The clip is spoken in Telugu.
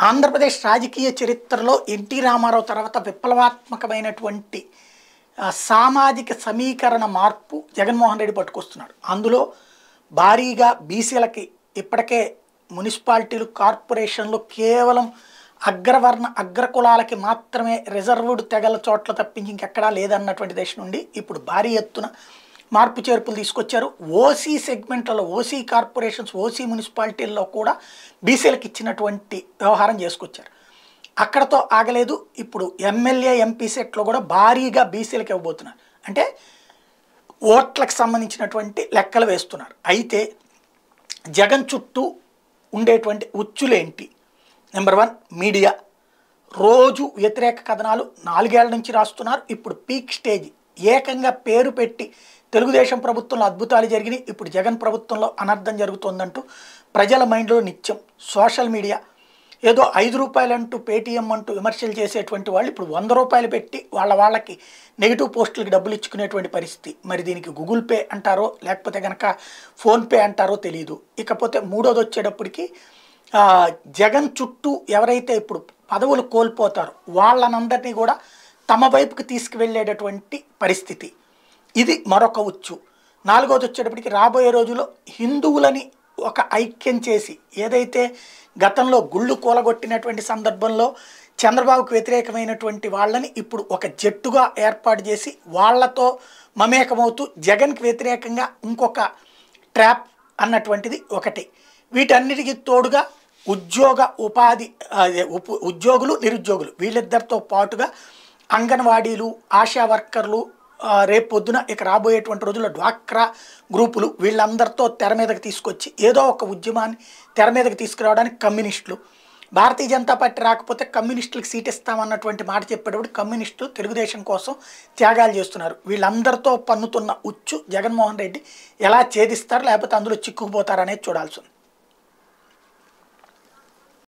ఆంధ్రప్రదేశ్ రాజకీయ చరిత్రలో ఎన్టీ రామారావు తర్వాత విప్లవాత్మకమైనటువంటి సామాజిక సమీకరణ మార్పు జగన్మోహన్ రెడ్డి పట్టుకొస్తున్నాడు. అందులో భారీగా బీసీలకి ఇప్పటికే మున్సిపాలిటీలు, కార్పొరేషన్లు కేవలం అగ్రవర్ణ అగ్రకులాలకి మాత్రమే రిజర్వ్డ్ తెగల చోట్ల తప్పించి ఇంకెక్కడా లేదన్నటువంటి దేశం నుండి ఇప్పుడు భారీ ఎత్తున మార్పు చేర్పులు తీసుకొచ్చారు. ఓసీ సెగ్మెంట్లలో, ఓసీ కార్పొరేషన్స్, ఓసీ మున్సిపాలిటీల్లో కూడా బీసీలకు ఇచ్చినటువంటి వ్యవహారం చేసుకొచ్చారు. అక్కడతో ఆగలేదు. ఇప్పుడు ఎమ్మెల్యే, ఎంపీ సెట్లో కూడా భారీగా బీసీలకు ఇవ్వబోతున్నారు. అంటే ఓట్లకు సంబంధించినటువంటి లెక్కలు వేస్తున్నారు. అయితే జగన్ చుట్టూ ఉండేటువంటి ఉచ్చులేంటి? Number 1 media. రోజు వ్యతిరేక కథనాలు 4 ఏళ్ల నుంచి రాస్తున్నారు. ఇప్పుడు పీక్ స్టేజ్, ఏకంగా పేరు పెట్టి తెలుగుదేశం ప్రభుత్వంలో అద్భుతాలు జరిగినాయి, ఇప్పుడు జగన్ ప్రభుత్వంలో అనర్థం జరుగుతోందంటూ ప్రజల మైండ్లో నిత్యం సోషల్ మీడియా. ఏదో 5 రూపాయలు అంటూ పేటీఎం అంటూ విమర్శలు చేసేటువంటి వాళ్ళు ఇప్పుడు 100 రూపాయలు పెట్టి వాళ్ళకి నెగిటివ్ పోస్టులకి డబ్బులు ఇచ్చుకునేటువంటి పరిస్థితి. మరి దీనికి గూగుల్ పే అంటారో లేకపోతే కనుక ఫోన్పే అంటారో తెలియదు. ఇకపోతే మూడోది వచ్చేటప్పటికి జగన్ చుట్టూ ఎవరైతే ఇప్పుడు పదవులు కోల్పోతారో వాళ్ళనందరినీ కూడా తమ వైపుకి తీసుకువెళ్ళేటటువంటి పరిస్థితి. ఇది మరొక ఉచ్చు. 4వది వచ్చేటప్పటికి రాబోయే రోజుల్లో హిందువులని ఒక ఐక్యం చేసి, ఏదైతే గతంలో గుళ్ళు కూలగొట్టినటువంటి సందర్భంలో చంద్రబాబుకు వ్యతిరేకమైనటువంటి వాళ్ళని ఇప్పుడు ఒక జట్టుగా ఏర్పాటు చేసి వాళ్ళతో మమేకమవుతూ జగన్కి వ్యతిరేకంగా ఇంకొక ట్రాప్ అన్నటువంటిది ఒకటి. వీటన్నిటికీ తోడుగా ఉపాధి ఉద్యోగులు, నిరుద్యోగులు వీళ్ళిద్దరితో పాటుగా అంగన్వాడీలు, ఆశా వర్కర్లు, రేపు పొద్దున ఇక రాబోయేటువంటి రోజుల్లో డ్వాక్రా గ్రూపులు వీళ్ళందరితో తెర మీదకి తీసుకొచ్చి ఏదో ఒక ఉద్యమాన్ని తెర మీదకి తీసుకురావడానికి కమ్యూనిస్టులు, భారతీయ జనతా పార్టీ రాకపోతే కమ్యూనిస్టులకు సీట్ ఇస్తామన్నటువంటి మాట చెప్పేటప్పుడు కమ్యూనిస్టులు తెలుగుదేశం కోసం త్యాగాలు చేస్తున్నారు. వీళ్ళందరితో పన్నుతున్న ఉచ్చు జగన్మోహన్ రెడ్డి ఎలా ఛేదిస్తారు, లేకపోతే అందులో చిక్కుకుపోతారనేది చూడాల్సి ఉంది.